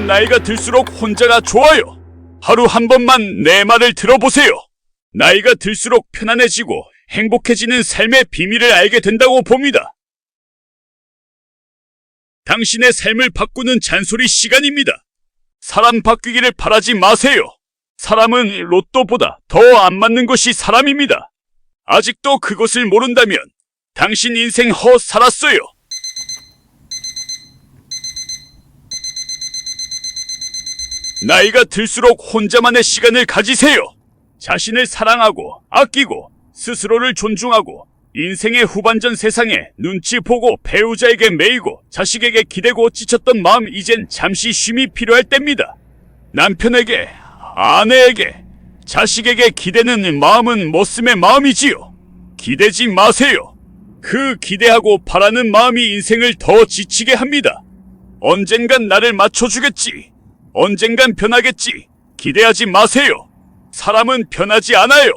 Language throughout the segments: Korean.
나이가 들수록 혼자가 좋아요. 하루 한 번만 내 말을 들어보세요. 나이가 들수록 편안해지고 행복해지는 삶의 비밀을 알게 된다고 봅니다. 당신의 삶을 바꾸는 잔소리 시간입니다. 사람 바뀌기를 바라지 마세요. 사람은 로또보다 더 안 맞는 것이 사람입니다. 아직도 그것을 모른다면 당신 인생 살았어요. 나이가 들수록 혼자만의 시간을 가지세요. 자신을 사랑하고 아끼고 스스로를 존중하고 인생의 후반전 세상에 눈치 보고 배우자에게 매이고 자식에게 기대고 지쳤던 마음 이젠 잠시 쉼이 필요할 때입니다. 남편에게, 아내에게, 자식에게 기대는 마음은 머슴의 마음이지요. 기대지 마세요. 그 기대하고 바라는 마음이 인생을 더 지치게 합니다. 언젠간 나를 맞춰주겠지. 언젠간 변하겠지. 기대하지 마세요. 사람은 변하지 않아요.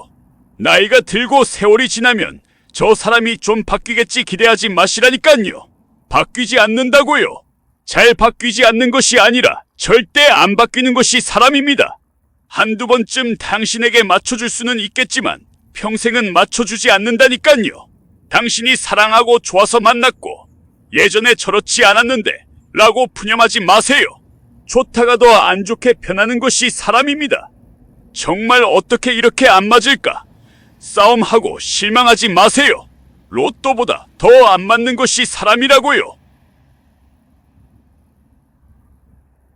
나이가 들고 세월이 지나면 저 사람이 좀 바뀌겠지 기대하지 마시라니깐요. 바뀌지 않는다고요. 잘 바뀌지 않는 것이 아니라 절대 안 바뀌는 것이 사람입니다. 한두 번쯤 당신에게 맞춰줄 수는 있겠지만 평생은 맞춰주지 않는다니깐요. 당신이 사랑하고 좋아서 만났고 예전에 저렇지 않았는데 라고 푸념하지 마세요. 좋다가도 안 좋게 변하는 것이 사람입니다. 정말 어떻게 이렇게 안 맞을까? 싸움하고 실망하지 마세요. 로또보다 더 안 맞는 것이 사람이라고요.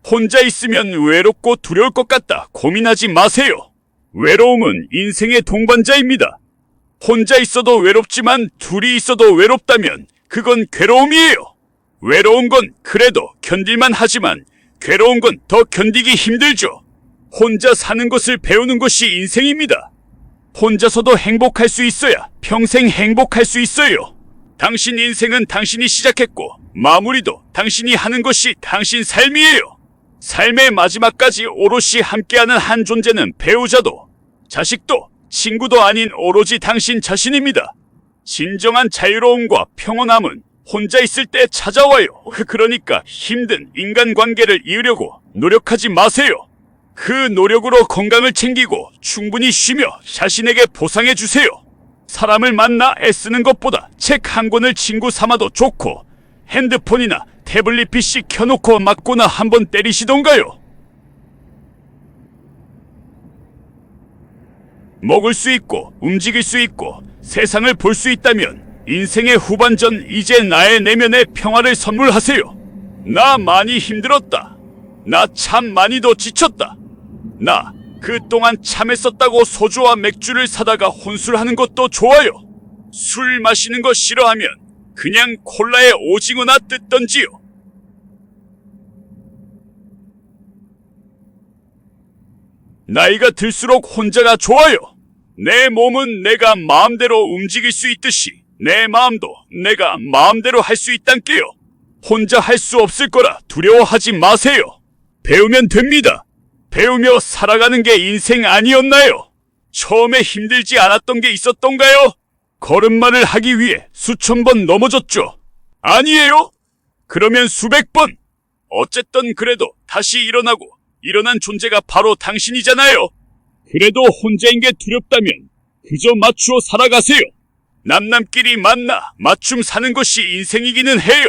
혼자 있으면 외롭고 두려울 것 같다 고민하지 마세요. 외로움은 인생의 동반자입니다. 혼자 있어도 외롭지만 둘이 있어도 외롭다면 그건 괴로움이에요. 외로운 건 그래도 견딜만 하지만 괴로운 건 더 견디기 힘들죠. 혼자 사는 것을 배우는 것이 인생입니다. 혼자서도 행복할 수 있어야 평생 행복할 수 있어요. 당신 인생은 당신이 시작했고 마무리도 당신이 하는 것이 당신 삶이에요. 삶의 마지막까지 오롯이 함께하는 한 존재는 배우자도 자식도 친구도 아닌 오로지 당신 자신입니다. 진정한 자유로움과 평온함은 혼자 있을 때 찾아와요. 그러니까 힘든 인간관계를 이으려고 노력하지 마세요. 그 노력으로 건강을 챙기고 충분히 쉬며 자신에게 보상해 주세요. 사람을 만나 애쓰는 것보다 책 한 권을 친구 삼아도 좋고 핸드폰이나 태블릿 PC 켜놓고 맞거나 한번 때리시던가요. 먹을 수 있고 움직일 수 있고 세상을 볼 수 있다면 인생의 후반전 이제 나의 내면의 평화를 선물하세요. 나 많이 힘들었다. 나 참 많이도 지쳤다. 나 그동안 참했었다고 소주와 맥주를 사다가 혼술하는 것도 좋아요. 술 마시는 거 싫어하면 그냥 콜라에 오징어나 뜯던지요. 나이가 들수록 혼자가 좋아요. 내 몸은 내가 마음대로 움직일 수 있듯이 내 마음도 내가 마음대로 할 수 있단께요. 혼자 할 수 없을 거라 두려워하지 마세요. 배우면 됩니다. 배우며 살아가는 게 인생 아니었나요? 처음에 힘들지 않았던 게 있었던가요? 걸음마를 하기 위해 수천 번 넘어졌죠. 아니에요? 그러면 수백 번. 어쨌든 그래도 다시 일어나고 일어난 존재가 바로 당신이잖아요. 그래도 혼자인 게 두렵다면 그저 맞추어 살아가세요. 남남끼리 만나 맞춤 사는 것이 인생이기는 해요.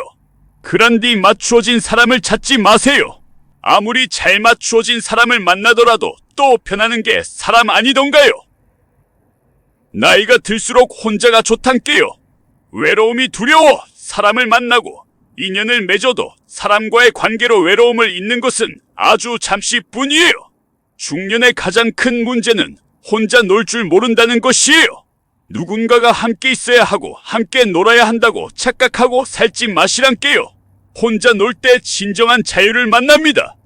그런 뒤 맞추어진 사람을 찾지 마세요. 아무리 잘 맞추어진 사람을 만나더라도 또 변하는 게 사람 아니던가요? 나이가 들수록 혼자가 좋단께요. 외로움이 두려워 사람을 만나고 인연을 맺어도 사람과의 관계로 외로움을 잊는 것은 아주 잠시뿐이에요. 중년의 가장 큰 문제는 혼자 놀 줄 모른다는 것이에요. 누군가가 함께 있어야 하고 함께 놀아야 한다고 착각하고 살지 마시란께요. 혼자 놀 때 진정한 자유를 만납니다.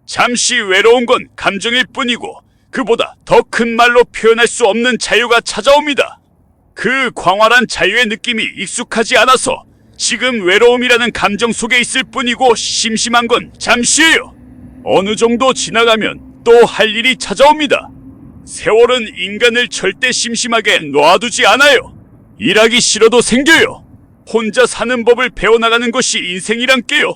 잠시 외로운 건 감정일 뿐이고 그보다 더 큰 말로 표현할 수 없는 자유가 찾아옵니다. 그 광활한 자유의 느낌이 익숙하지 않아서 지금 외로움이라는 감정 속에 있을 뿐이고 심심한 건 잠시예요. 어느 정도 지나가면 또 할 일이 찾아옵니다. 세월은 인간을 절대 심심하게 놔두지 않아요. 일하기 싫어도 생겨요. 혼자 사는 법을 배워나가는 것이 인생이란께요.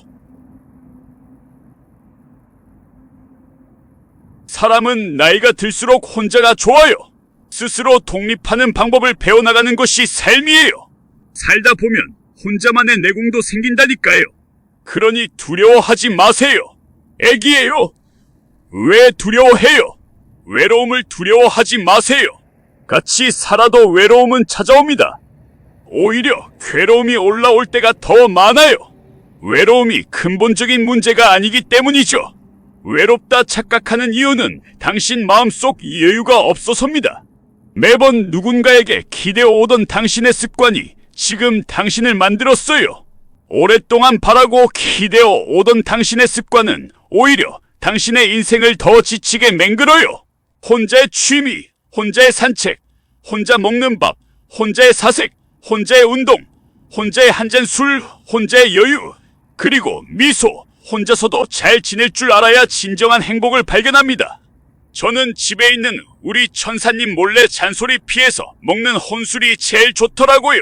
사람은 나이가 들수록 혼자가 좋아요. 스스로 독립하는 방법을 배워나가는 것이 삶이에요. 살다 보면 혼자만의 내공도 생긴다니까요. 그러니 두려워하지 마세요. 애기예요. 왜 두려워해요? 외로움을 두려워하지 마세요. 같이 살아도 외로움은 찾아옵니다. 오히려 괴로움이 올라올 때가 더 많아요. 외로움이 근본적인 문제가 아니기 때문이죠. 외롭다 착각하는 이유는 당신 마음속 여유가 없어서입니다. 매번 누군가에게 기대어 오던 당신의 습관이 지금 당신을 만들었어요. 오랫동안 바라고 기대어 오던 당신의 습관은 오히려 당신의 인생을 더 지치게 맹글어요. 혼자의 취미, 혼자의 산책, 혼자 먹는 밥, 혼자의 사색, 혼자의 운동, 혼자의 한 잔 술, 혼자의 여유, 그리고 미소, 혼자서도 잘 지낼 줄 알아야 진정한 행복을 발견합니다. 저는 집에 있는 우리 천사님 몰래 잔소리 피해서 먹는 혼술이 제일 좋더라고요.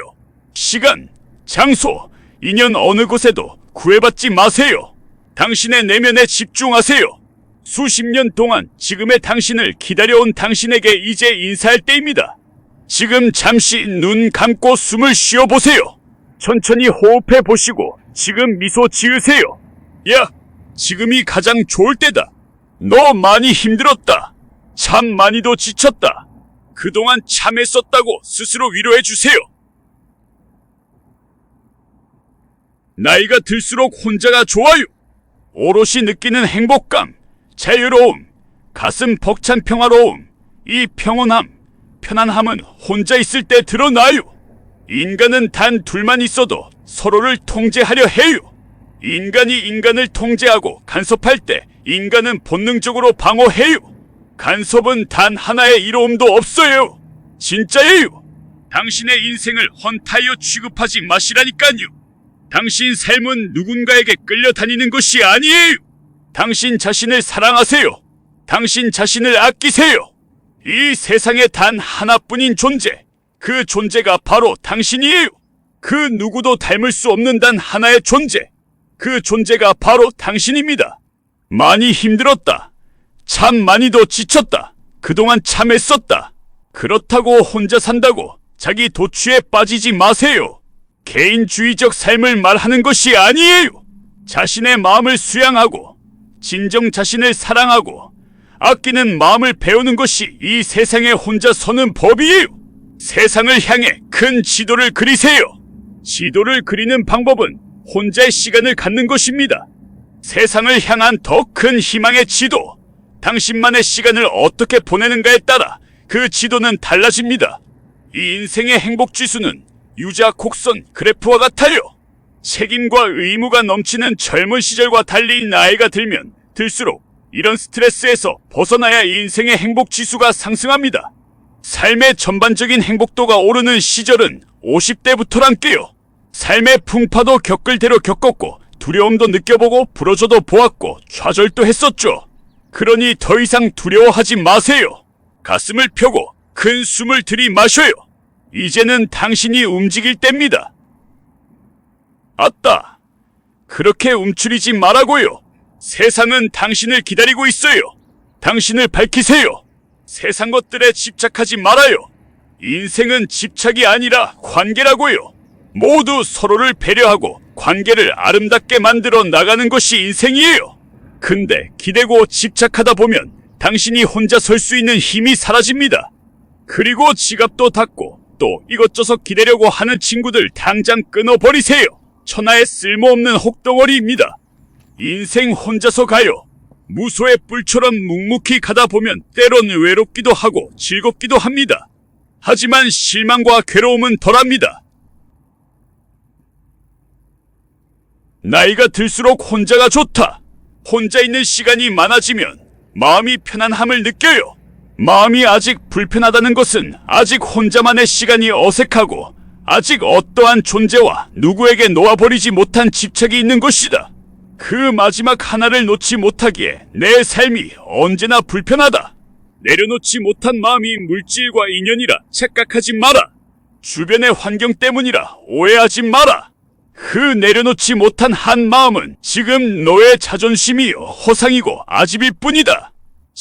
시간, 장소, 인연 어느 곳에도 구애받지 마세요. 당신의 내면에 집중하세요. 수십 년 동안 지금의 당신을 기다려온 당신에게 이제 인사할 때입니다. 지금 잠시 눈 감고 숨을 쉬어보세요. 천천히 호흡해 보시고 지금 미소 지으세요. 야, 지금이 가장 좋을 때다. 너 많이 힘들었다. 참 많이도 지쳤다. 그동안 참했었다고 스스로 위로해 주세요. 나이가 들수록 혼자가 좋아요. 오롯이 느끼는 행복감, 자유로움, 가슴 벅찬 평화로움, 이 평온함, 편안함은 혼자 있을 때 드러나요. 인간은 단 둘만 있어도 서로를 통제하려 해요. 인간이 인간을 통제하고 간섭할 때 인간은 본능적으로 방어해요. 간섭은 단 하나의 이로움도 없어요. 진짜예요. 당신의 인생을 헌타이어 취급하지 마시라니까요. 당신 삶은 누군가에게 끌려다니는 것이 아니에요. 당신 자신을 사랑하세요. 당신 자신을 아끼세요. 이 세상에 단 하나뿐인 존재, 그 존재가 바로 당신이에요. 그 누구도 닮을 수 없는 단 하나의 존재, 그 존재가 바로 당신입니다. 많이 힘들었다. 참 많이도 지쳤다. 그동안 참했었다. 그렇다고 혼자 산다고 자기 도취에 빠지지 마세요. 개인주의적 삶을 말하는 것이 아니에요. 자신의 마음을 수양하고 진정 자신을 사랑하고 아끼는 마음을 배우는 것이 이 세상에 혼자 서는 법이에요. 세상을 향해 큰 지도를 그리세요. 지도를 그리는 방법은 혼자의 시간을 갖는 것입니다. 세상을 향한 더 큰 희망의 지도, 당신만의 시간을 어떻게 보내는가에 따라 그 지도는 달라집니다. 이 인생의 행복 지수는 유자 곡선 그래프와 같아요. 책임과 의무가 넘치는 젊은 시절과 달리 나이가 들면 들수록 이런 스트레스에서 벗어나야 인생의 행복 지수가 상승합니다. 삶의 전반적인 행복도가 오르는 시절은 50대부터란께요. 삶의 풍파도 겪을 대로 겪었고 두려움도 느껴보고 부러져도 보았고 좌절도 했었죠. 그러니 더 이상 두려워하지 마세요. 가슴을 펴고 큰 숨을 들이마셔요. 이제는 당신이 움직일 때입니다. 아따, 그렇게 움츠리지 말라고요. 세상은 당신을 기다리고 있어요. 당신을 밝히세요. 세상 것들에 집착하지 말아요. 인생은 집착이 아니라 관계라고요. 모두 서로를 배려하고 관계를 아름답게 만들어 나가는 것이 인생이에요. 근데 기대고 집착하다 보면 당신이 혼자 설 수 있는 힘이 사라집니다. 그리고 지갑도 닫고 또 이것저것 기대려고 하는 친구들 당장 끊어버리세요. 천하의 쓸모없는 혹덩어리입니다. 인생 혼자서 가요. 무소의 뿔처럼 묵묵히 가다 보면 때론 외롭기도 하고 즐겁기도 합니다. 하지만 실망과 괴로움은 덜합니다. 나이가 들수록 혼자가 좋다. 혼자 있는 시간이 많아지면 마음이 편안함을 느껴요. 마음이 아직 불편하다는 것은 아직 혼자만의 시간이 어색하고 아직 어떠한 존재와 누구에게 놓아버리지 못한 집착이 있는 것이다. 그 마지막 하나를 놓지 못하기에 내 삶이 언제나 불편하다. 내려놓지 못한 마음이 물질과 인연이라 착각하지 마라. 주변의 환경 때문이라 오해하지 마라. 그 내려놓지 못한 한 마음은 지금 너의 자존심이 허상이고 아집일 뿐이다.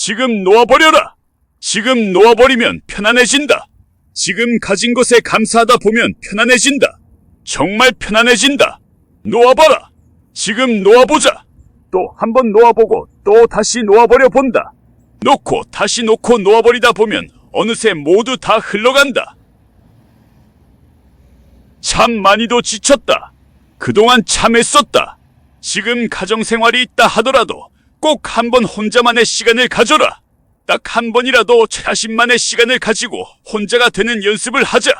지금 놓아버려라. 지금 놓아버리면 편안해진다. 지금 가진 것에 감사하다 보면 편안해진다. 정말 편안해진다. 놓아봐라. 지금 놓아보자. 또 한 번 놓아보고 또 다시 놓아버려 본다. 놓고 다시 놓고 놓아버리다 보면 어느새 모두 다 흘러간다. 참 많이도 지쳤다. 그동안 참 애썼다. 지금 가정생활이 있다 하더라도 꼭 한 번 혼자만의 시간을 가져라. 딱 한 번이라도 자신만의 시간을 가지고 혼자가 되는 연습을 하자.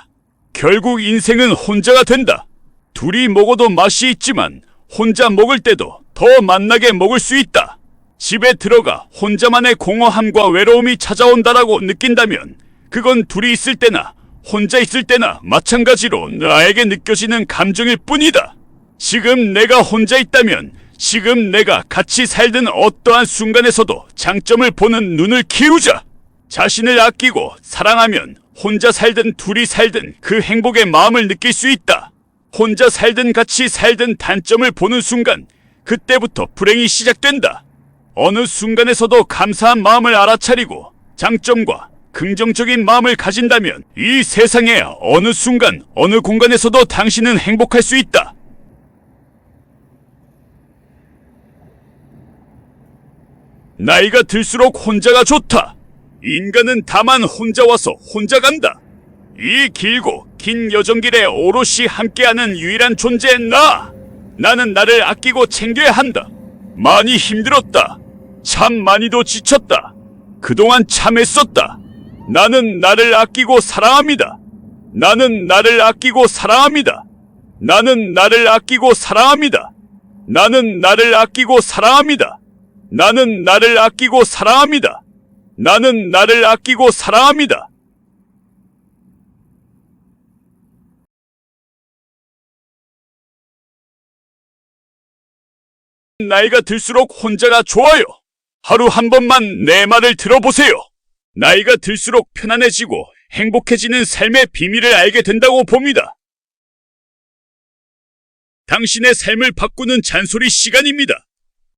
결국 인생은 혼자가 된다. 둘이 먹어도 맛이 있지만 혼자 먹을 때도 더 맛나게 먹을 수 있다. 집에 들어가 혼자만의 공허함과 외로움이 찾아온다라고 느낀다면 그건 둘이 있을 때나 혼자 있을 때나 마찬가지로 나에게 느껴지는 감정일 뿐이다. 지금 내가 혼자 있다면 지금 내가 같이 살던 어떠한 순간에서도 장점을 보는 눈을 키우자. 자신을 아끼고 사랑하면 혼자 살든 둘이 살든 그 행복의 마음을 느낄 수 있다. 혼자 살든 같이 살든 단점을 보는 순간 그때부터 불행이 시작된다. 어느 순간에서도 감사한 마음을 알아차리고 장점과 긍정적인 마음을 가진다면 이 세상의 어느 순간 어느 공간에서도 당신은 행복할 수 있다. 나이가 들수록 혼자가 좋다. 인간은 다만 혼자 와서 혼자 간다. 이 길고 긴 여정길에 오롯이 함께하는 유일한 존재인 나는 나를 아끼고 챙겨야 한다. 많이 힘들었다. 참 많이도 지쳤다. 그동안 참 애썼다. 나는 나를 아끼고 사랑합니다. 나는 나를 아끼고 사랑합니다. 나는 나를 아끼고 사랑합니다. 나는 나를 아끼고 사랑합니다. 나는 나를 아끼고 사랑합니다. 나는 나를 아끼고 사랑합니다. 나이가 들수록 혼자가 좋아요. 하루 한 번만 내 말을 들어보세요. 나이가 들수록 편안해지고 행복해지는 삶의 비밀을 알게 된다고 봅니다. 당신의 삶을 바꾸는 잔소리 시간입니다.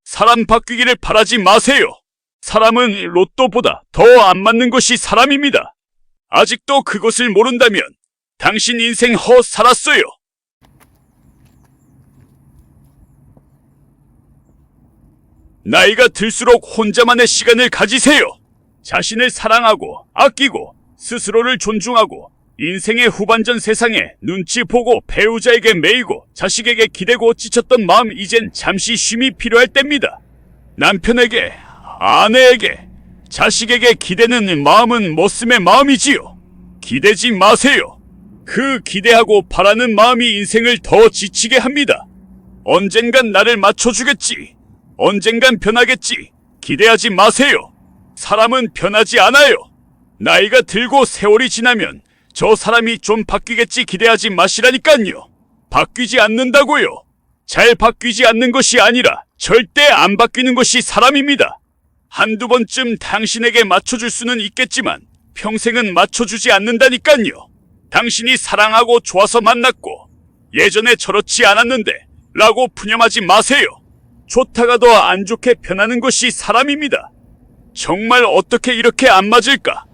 사람 바뀌기를 바라지 마세요. 사람은 로또보다 더 안 맞는 것이 사람입니다. 아직도 그것을 모른다면 당신 인생 살았어요. 나이가 들수록 혼자만의 시간을 가지세요. 자신을 사랑하고 아끼고 스스로를 존중하고 인생의 후반전 세상에 눈치 보고 배우자에게 매이고 자식에게 기대고 지쳤던 마음 이젠 잠시 쉼이 필요할 때입니다. 남편에게, 아내에게, 자식에게 기대는 마음은 머슴의 마음이지요. 기대지 마세요. 그 기대하고 바라는 마음이 인생을 더 지치게 합니다. 언젠간 나를 맞춰주겠지. 언젠간 변하겠지. 기대하지 마세요. 사람은 변하지 않아요. 나이가 들고 세월이 지나면 저 사람이 좀 바뀌겠지 기대하지 마시라니깐요. 바뀌지 않는다고요. 잘 바뀌지 않는 것이 아니라 절대 안 바뀌는 것이 사람입니다. 한두 번쯤 당신에게 맞춰줄 수는 있겠지만 평생은 맞춰주지 않는다니깐요. 당신이 사랑하고 좋아서 만났고 예전에 저렇지 않았는데 라고 푸념하지 마세요. 좋다가도 안 좋게 변하는 것이 사람입니다. 정말 어떻게 이렇게 안 맞을까?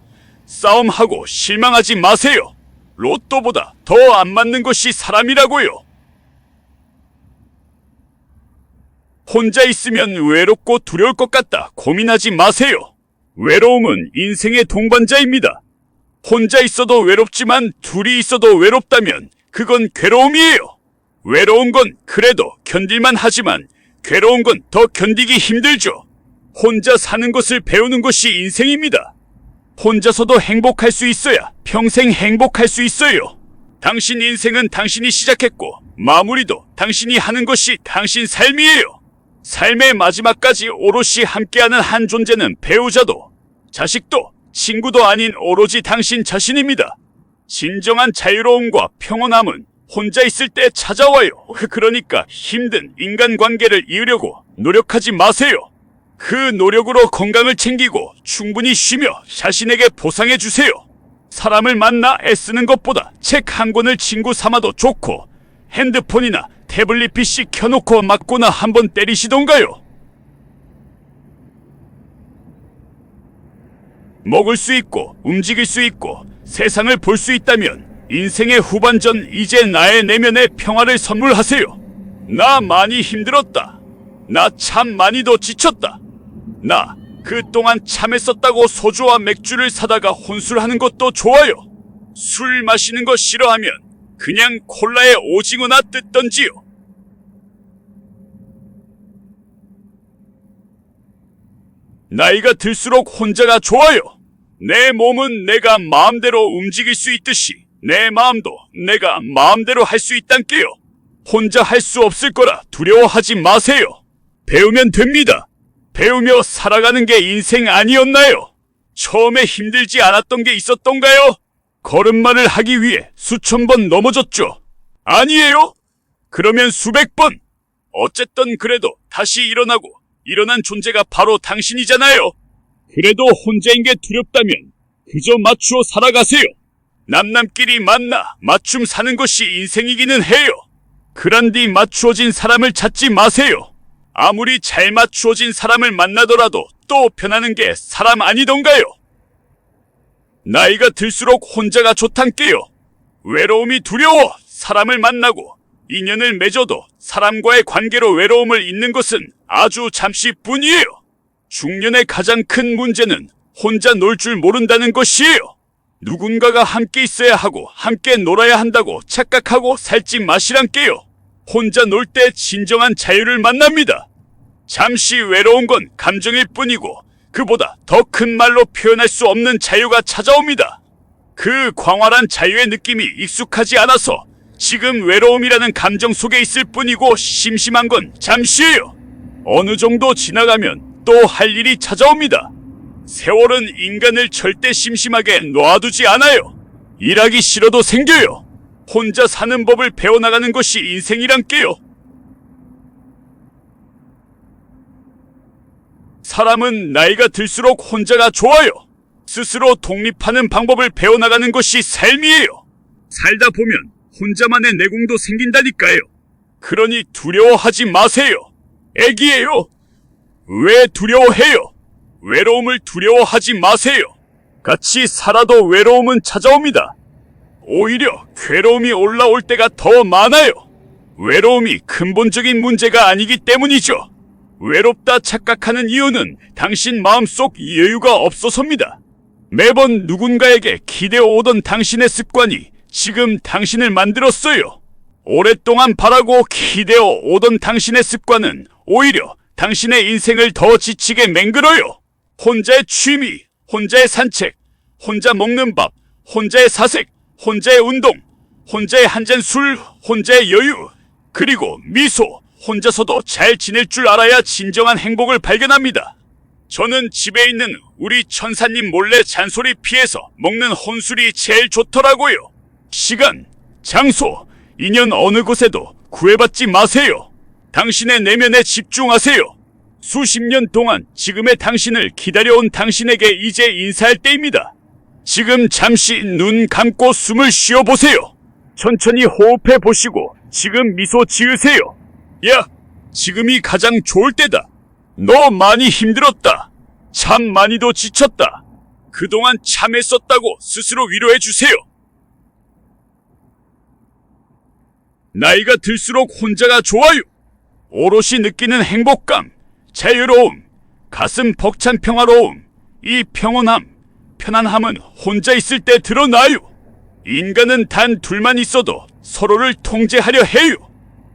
싸움하고 실망하지 마세요. 로또보다 더 안 맞는 것이 사람이라고요. 혼자 있으면 외롭고 두려울 것 같다 고민하지 마세요. 외로움은 인생의 동반자입니다. 혼자 있어도 외롭지만 둘이 있어도 외롭다면 그건 괴로움이에요. 외로운 건 그래도 견딜만 하지만 괴로운 건 더 견디기 힘들죠. 혼자 사는 것을 배우는 것이 인생입니다. 혼자서도 행복할 수 있어야 평생 행복할 수 있어요. 당신 인생은 당신이 시작했고 마무리도 당신이 하는 것이 당신 삶이에요. 삶의 마지막까지 오롯이 함께하는 한 존재는 배우자도 자식도 친구도 아닌 오로지 당신 자신입니다. 진정한 자유로움과 평온함은 혼자 있을 때 찾아와요. 그러니까 힘든 인간관계를 이으려고 노력하지 마세요. 그 노력으로 건강을 챙기고 충분히 쉬며 자신에게 보상해 주세요. 사람을 만나 애쓰는 것보다 책 한 권을 친구 삼아도 좋고 핸드폰이나 태블릿 PC 켜놓고 맞거나 한번 때리시던가요. 먹을 수 있고 움직일 수 있고 세상을 볼 수 있다면 인생의 후반전 이제 나의 내면의 평화를 선물하세요. 나 많이 힘들었다. 나 참 많이도 지쳤다. 나 그동안 참했었다고 소주와 맥주를 사다가 혼술하는 것도 좋아요. 술 마시는 거 싫어하면 그냥 콜라에 오징어나 뜯던지요. 나이가 들수록 혼자가 좋아요. 내 몸은 내가 마음대로 움직일 수 있듯이 내 마음도 내가 마음대로 할 수 있단께요. 혼자 할 수 없을 거라 두려워하지 마세요. 배우면 됩니다. 배우며 살아가는 게 인생 아니었나요? 처음에 힘들지 않았던 게 있었던가요? 걸음마를 하기 위해 수천 번 넘어졌죠. 아니에요? 그러면 수백 번. 어쨌든 그래도 다시 일어나고 일어난 존재가 바로 당신이잖아요. 그래도 혼자인 게 두렵다면 그저 맞추어 살아가세요. 남남끼리 만나 맞춤 사는 것이 인생이기는 해요. 그런 뒤 맞추어진 사람을 찾지 마세요. 아무리 잘 맞추어진 사람을 만나더라도 또 변하는 게 사람 아니던가요? 나이가 들수록 혼자가 좋단께요. 외로움이 두려워 사람을 만나고 인연을 맺어도 사람과의 관계로 외로움을 잊는 것은 아주 잠시뿐이에요. 중년의 가장 큰 문제는 혼자 놀 줄 모른다는 것이에요. 누군가가 함께 있어야 하고 함께 놀아야 한다고 착각하고 살지 마시란께요. 혼자 놀 때 진정한 자유를 만납니다. 잠시 외로운 건 감정일 뿐이고 그보다 더 큰 말로 표현할 수 없는 자유가 찾아옵니다. 그 광활한 자유의 느낌이 익숙하지 않아서 지금 외로움이라는 감정 속에 있을 뿐이고 심심한 건 잠시예요. 어느 정도 지나가면 또 할 일이 찾아옵니다. 세월은 인간을 절대 심심하게 놔두지 않아요. 일하기 싫어도 생겨요. 혼자 사는 법을 배워나가는 것이 인생이란께요. 사람은 나이가 들수록 혼자가 좋아요. 스스로 독립하는 방법을 배워나가는 것이 삶이에요. 살다 보면 혼자만의 내공도 생긴다니까요. 그러니 두려워하지 마세요. 애기예요. 왜 두려워해요? 외로움을 두려워하지 마세요. 같이 살아도 외로움은 찾아옵니다. 오히려 괴로움이 올라올 때가 더 많아요. 외로움이 근본적인 문제가 아니기 때문이죠. 외롭다 착각하는 이유는 당신 마음속 여유가 없어서입니다. 매번 누군가에게 기대어 오던 당신의 습관이 지금 당신을 만들었어요. 오랫동안 바라고 기대어 오던 당신의 습관은 오히려 당신의 인생을 더 지치게 맹글어요. 혼자의 취미, 혼자의 산책, 혼자 먹는 밥, 혼자의 사색, 혼자의 운동, 혼자의 한 잔 술, 혼자의 여유, 그리고 미소, 혼자서도 잘 지낼 줄 알아야 진정한 행복을 발견합니다. 저는 집에 있는 우리 천사님 몰래 잔소리 피해서 먹는 혼술이 제일 좋더라고요. 시간, 장소, 인연 어느 곳에도 구애받지 마세요. 당신의 내면에 집중하세요. 수십 년 동안 지금의 당신을 기다려온 당신에게 이제 인사할 때입니다. 지금 잠시 눈 감고 숨을 쉬어보세요. 천천히 호흡해 보시고 지금 미소 지으세요. 야, 지금이 가장 좋을 때다. 너 많이 힘들었다. 참 많이도 지쳤다. 그동안 참했었다고 스스로 위로해 주세요. 나이가 들수록 혼자가 좋아요. 오롯이 느끼는 행복감, 자유로움, 가슴 벅찬 평화로움, 이 평온함, 편안함은 혼자 있을 때 드러나요. 인간은 단 둘만 있어도 서로를 통제하려 해요.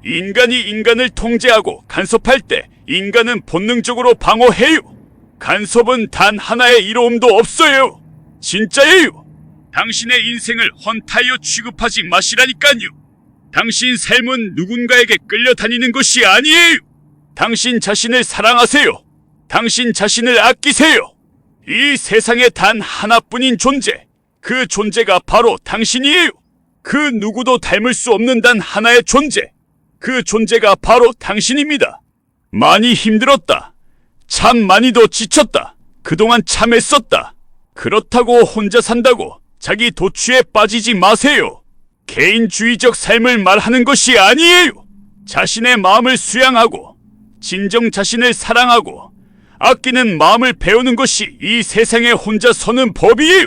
인간이 인간을 통제하고 간섭할 때 인간은 본능적으로 방어해요. 간섭은 단 하나의 이로움도 없어요. 진짜예요. 당신의 인생을 헌타이어 취급하지 마시라니까요. 당신 삶은 누군가에게 끌려다니는 것이 아니에요. 당신 자신을 사랑하세요. 당신 자신을 아끼세요. 이 세상에 단 하나뿐인 존재, 그 존재가 바로 당신이에요. 그 누구도 닮을 수 없는 단 하나의 존재, 그 존재가 바로 당신입니다. 많이 힘들었다. 참 많이도 지쳤다. 그동안 참했었다. 그렇다고 혼자 산다고 자기 도취에 빠지지 마세요. 개인주의적 삶을 말하는 것이 아니에요. 자신의 마음을 수양하고 진정 자신을 사랑하고 아끼는 마음을 배우는 것이 이 세상에 혼자 서는 법이에요.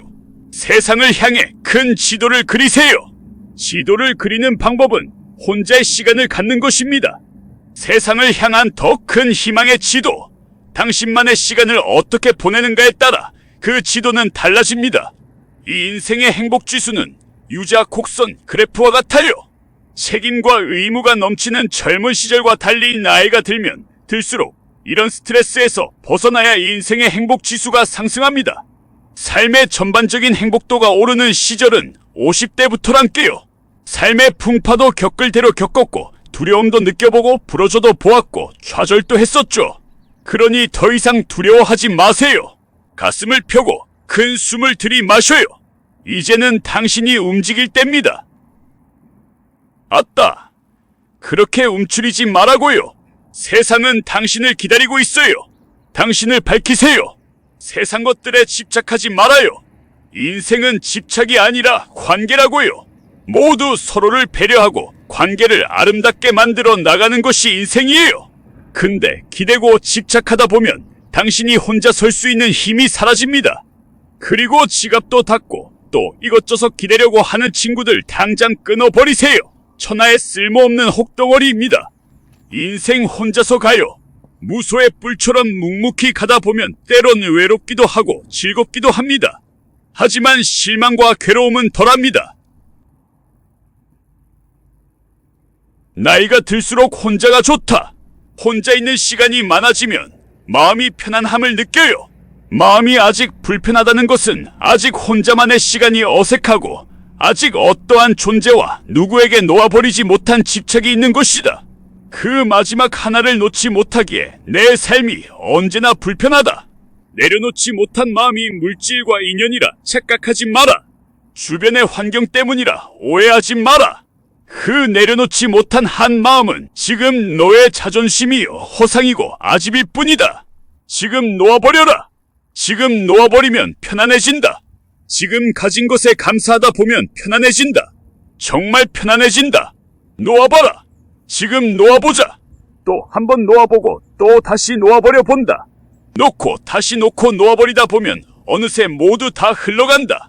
세상을 향해 큰 지도를 그리세요. 지도를 그리는 방법은 혼자의 시간을 갖는 것입니다. 세상을 향한 더 큰 희망의 지도. 당신만의 시간을 어떻게 보내는가에 따라 그 지도는 달라집니다. 이 인생의 행복 지수는 유자 곡선 그래프와 같아요. 책임과 의무가 넘치는 젊은 시절과 달리 나이가 들면 들수록 이런 스트레스에서 벗어나야 인생의 행복 지수가 상승합니다. 삶의 전반적인 행복도가 오르는 시절은 50대부터란께요. 삶의 풍파도 겪을 대로 겪었고 두려움도 느껴보고 부러져도 보았고 좌절도 했었죠. 그러니 더 이상 두려워하지 마세요. 가슴을 펴고 큰 숨을 들이마셔요. 이제는 당신이 움직일 때입니다. 아따, 그렇게 움츠리지 말라고요. 세상은 당신을 기다리고 있어요. 당신을 밝히세요. 세상 것들에 집착하지 말아요. 인생은 집착이 아니라 관계라고요. 모두 서로를 배려하고 관계를 아름답게 만들어 나가는 것이 인생이에요. 근데 기대고 집착하다 보면 당신이 혼자 설 수 있는 힘이 사라집니다. 그리고 지갑도 닫고 또 이것저것 기대려고 하는 친구들 당장 끊어버리세요. 천하에 쓸모없는 혹덩어리입니다. 인생 혼자서 가요. 무소의 뿔처럼 묵묵히 가다 보면 때론 외롭기도 하고 즐겁기도 합니다. 하지만 실망과 괴로움은 덜합니다. 나이가 들수록 혼자가 좋다. 혼자 있는 시간이 많아지면 마음이 편안함을 느껴요. 마음이 아직 불편하다는 것은 아직 혼자만의 시간이 어색하고 아직 어떠한 존재와 누구에게 놓아버리지 못한 집착이 있는 것이다. 그 마지막 하나를 놓지 못하기에 내 삶이 언제나 불편하다. 내려놓지 못한 마음이 물질과 인연이라 착각하지 마라. 주변의 환경 때문이라 오해하지 마라. 그 내려놓지 못한 한 마음은 지금 너의 자존심이 허상이고 아집일 뿐이다. 지금 놓아버려라. 지금 놓아버리면 편안해진다. 지금 가진 것에 감사하다 보면 편안해진다. 정말 편안해진다. 놓아봐라. 지금 놓아보자. 또 한 번 놓아보고 또 다시 놓아버려 본다. 놓고 다시 놓고 놓아버리다 보면 어느새 모두 다 흘러간다.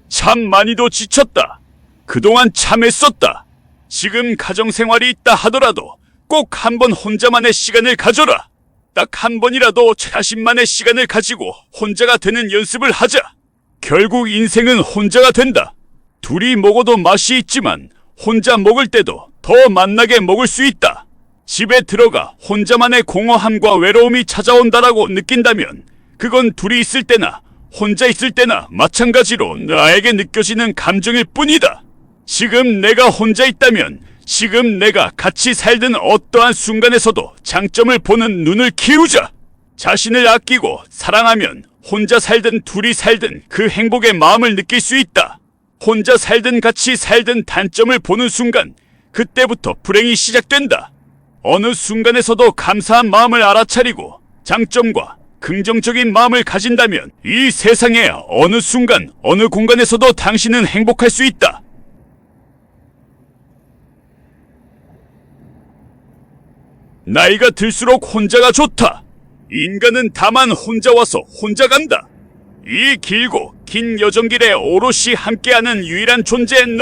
참 많이도 지쳤다. 그동안 참 애썼다. 지금 가정생활이 있다 하더라도 꼭 한 번 혼자만의 시간을 가져라. 딱 한 번이라도 자신만의 시간을 가지고 혼자가 되는 연습을 하자. 결국 인생은 혼자가 된다. 둘이 먹어도 맛이 있지만 혼자 먹을 때도 더 맛나게 먹을 수 있다. 집에 들어가 혼자만의 공허함과 외로움이 찾아온다라고 느낀다면 그건 둘이 있을 때나 혼자 있을 때나 마찬가지로 나에게 느껴지는 감정일 뿐이다. 지금 내가 혼자 있다면 지금 내가 같이 살던 어떠한 순간에서도 장점을 보는 눈을 키우자. 자신을 아끼고 사랑하면 혼자 살든 둘이 살든 그 행복의 마음을 느낄 수 있다. 혼자 살든 같이 살든 단점을 보는 순간 그때부터 불행이 시작된다. 어느 순간에서도 감사한 마음을 알아차리고 장점과 긍정적인 마음을 가진다면 이 세상의 어느 순간 어느 공간에서도 당신은 행복할 수 있다. 나이가 들수록 혼자가 좋다. 인간은 다만 혼자 와서 혼자 간다. 이 길고 긴 여정길에 오롯이 함께하는 유일한 존재는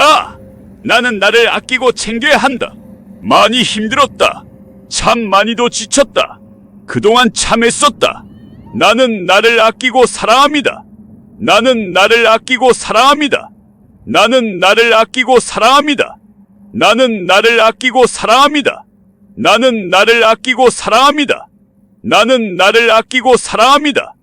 나는 나를 아끼고 챙겨야 한다. 많이 힘들었다. 참 많이도 지쳤다. 그동안 참 애썼다. 나는 나를 아끼고 사랑합니다. 나는 나를 아끼고 사랑합니다. 나는 나를 아끼고 사랑합니다. 나는 나를 아끼고 사랑합니다. 나는 나를 아끼고 사랑합니다. 나는 나를 아끼고 사랑합니다.